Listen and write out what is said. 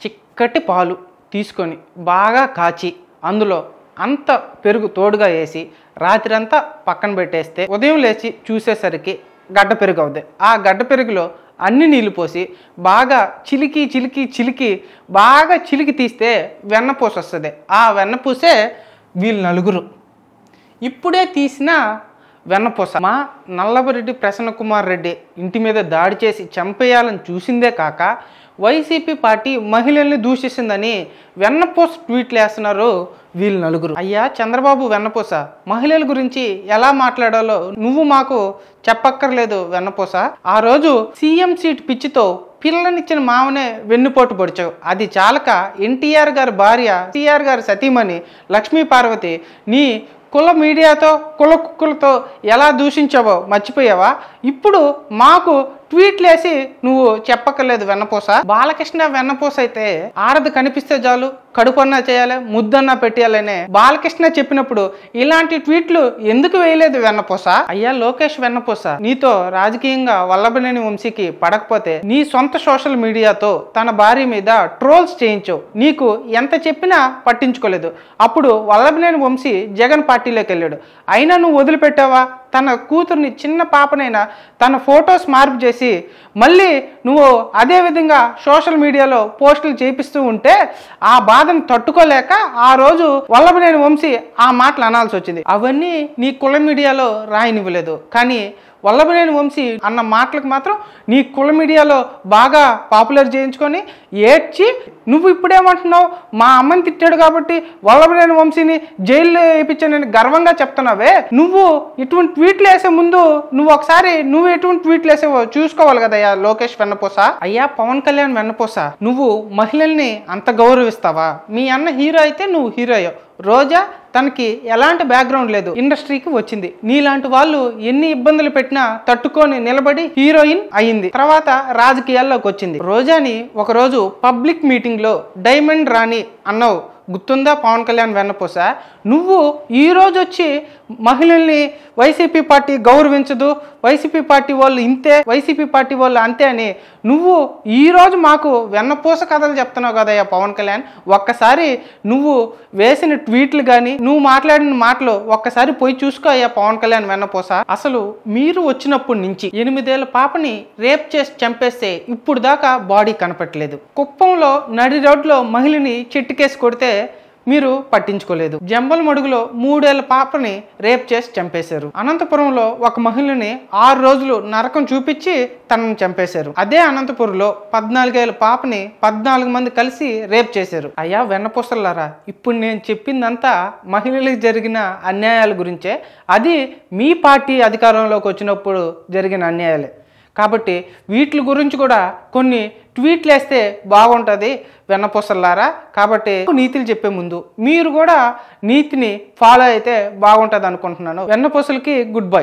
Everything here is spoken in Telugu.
చిక్కటి పాలు తీసుకొని బాగా కాచి అందులో అంత పెరుగు తోడుగా వేసి రాత్రంతా పక్కన పెట్టేస్తే ఉదయం లేచి చూసేసరికి గడ్డ పెరుగు అవుద్ది. ఆ గడ్డ పెరుగులో అన్ని నీళ్ళు పోసి బాగా చిలికి బాగా చిలికి తీస్తే వెన్నపూస వస్తుంది. ఆ వెన్నపూసే వీళ్ళు నలుగురు ఇప్పుడే తీసిన వెన్నపూస. మా నల్లబరెడ్డి ప్రసన్న కుమార్ రెడ్డి ఇంటి మీద దాడి చేసి చంపేయాలని చూసిందే కాక వైసీపీ పార్టీ మహిళల్ని దూషిస్తుందని వెన్నపూస ట్వీట్లు వేస్తున్నారు వీళ్ళు నలుగురు. అయ్యా చంద్రబాబు వెన్నపూస, మహిళల గురించి ఎలా మాట్లాడాలో నువ్వు మాకు చెప్పక్కర్లేదు వెన్నపూస. ఆ రోజు సీఎం సీట్ పిచ్చితో పిల్లనిచ్చిన మామనే వెన్నుపోటు పొడిచావు. అది చాలక ఎన్టీఆర్ గారి భార్య టీఆర్ గారి సతీమణి లక్ష్మీ పార్వతి నీ కుల మీడియాతో కుల కుక్కలతో ఎలా దూషించావో మర్చిపోయావా? ఇప్పుడు మాకు ట్వీట్లు వేసి నువ్వు చెప్పక్కర్లేదు వెన్నపూస. బాలకృష్ణ వెన్నపూస అయితే ఆడది కనిపిస్తే చాలు కడుపన్నా చేయాలి ముద్దన్నా పెట్టాలనే బాలకృష్ణ చెప్పినప్పుడు ఇలాంటి ట్వీట్లు ఎందుకు వేయలేదు వెన్నపూస? అయ్యా లోకేష్ వెన్నపూస, నీతో రాజకీయంగా వల్లభనేని వంశీకి పడకపోతే నీ సొంత సోషల్ మీడియాతో తన భార్య మీద ట్రోల్స్ చేయించావు. నీకు ఎంత చెప్పినా పట్టించుకోలేదు. అప్పుడు వల్లభనేని వంశీ జగన్ పార్టీలోకి వెళ్ళాడు. అయినా నువ్వు వదిలిపెట్టావా? తన కూతుర్ని చిన్న పాపనైనా తన ఫొటోస్ మార్పు చేసి మళ్ళీ నువ్వు అదే విధంగా సోషల్ మీడియాలో పోస్టులు చేపిస్తూ ఉంటే ఆ బాధను తట్టుకోలేక ఆ రోజు వల్లభనేని వంశీ ఆ మాటలు అనాల్సి వచ్చింది. అవన్నీ నీ కుల మీడియాలో రాయనివ్వలేదు. కానీ వల్లభనేని వంశీ అన్న మాటలకు మాత్రం నీ కుల మీడియాలో బాగా పాపులర్ చేయించుకొని ఏడ్చి నువ్వు ఇప్పుడేమంటున్నావు? మా అమ్మని తిట్టాడు కాబట్టి వల్లభనేని వంశీని జైల్లో వేయించానని గర్వంగా చెప్తున్నావే. నువ్వు ఇటువంటి ట్వీట్లు వేసే ముందు నువ్వు ఒకసారి ఎటువంటి ట్వీట్లు వేసావో చూసుకోవాలి కదయ్యా లోకేష్ వెన్నపూస. అయ్యా పవన్ కళ్యాణ్ వెన్నపూస, నువ్వు మహిళల్ని అంత గౌరవిస్తావా? మీ అన్న హీరో అయితే నువ్వు హీరోయో. రోజా తనకి ఎలాంటి బ్యాక్గ్రౌండ్ లేదు, ఇండస్ట్రీకి వచ్చింది. నీలాంటి వాళ్ళు ఎన్ని ఇబ్బందులు పెట్టినా తట్టుకొని నిలబడి హీరోయిన్ అయింది. తర్వాత రాజకీయాల్లోకి వచ్చింది. రోజాని ఒకరోజు పబ్లిక్ మీటింగ్ లో డైమండ్ రాణి అన్నావు, గుర్తుందా పవన్ కళ్యాణ్ వెన్నపూస? నువ్వు ఈరోజు వచ్చి మహిళల్ని వైసీపీ పార్టీ గౌరవించదు, వైసీపీ పార్టీ వాళ్ళు ఇంతే, వైసీపీ పార్టీ వాళ్ళు అంతే అని నువ్వు ఈరోజు మాకు వెన్నపూస కథలు చెప్తున్నావు కదయ్యా పవన్ కళ్యాణ్. ఒక్కసారి నువ్వు వేసిన ట్వీట్లు కానీ నువ్వు మాట్లాడిన మాటలు ఒక్కసారి పోయి చూసుకో అయ్యా పవన్ కళ్యాణ్ వెన్నపూస. అసలు మీరు వచ్చినప్పటి నుంచి 8 ఏళ్ల పాపని రేప్ చేసి చంపేస్తే ఇప్పుడు దాకా బాడీ కనపట్లేదు. కుప్పంలో నడి రోడ్లో మహిళని చెట్టుకేసి కొడితే మీరు పట్టించుకోలేదు. జంబల్ మడుగులో 3 ఏళ్ల పాపని రేప్ చేసి చంపేశారు. అనంతపురంలో ఒక మహిళని 6 రోజులు నరకం చూపించి తనను చంపేశారు. అదే అనంతపురంలో 14 ఏళ్ల పాపని 14 మంది కలిసి రేప్ చేశారు. అయ్యా వెన్నపూసలారా, ఇప్పుడు నేను చెప్పిందంతా మహిళలకు జరిగిన అన్యాయాల గురించే. అది మీ పార్టీ అధికారంలోకి వచ్చినప్పుడు జరిగిన అన్యాయాలే. కాబట్టి వీటి గురించి కూడా కొన్ని ట్వీట్లు వేస్తే బాగుంటుంది వెన్నపూసలారా. కాబట్టి నీతులు చెప్పే ముందు మీరు కూడా నీతిని ఫాలో అయితే బాగుంటుంది అనుకుంటున్నాను. వెన్నపూసలకి గుడ్ బై.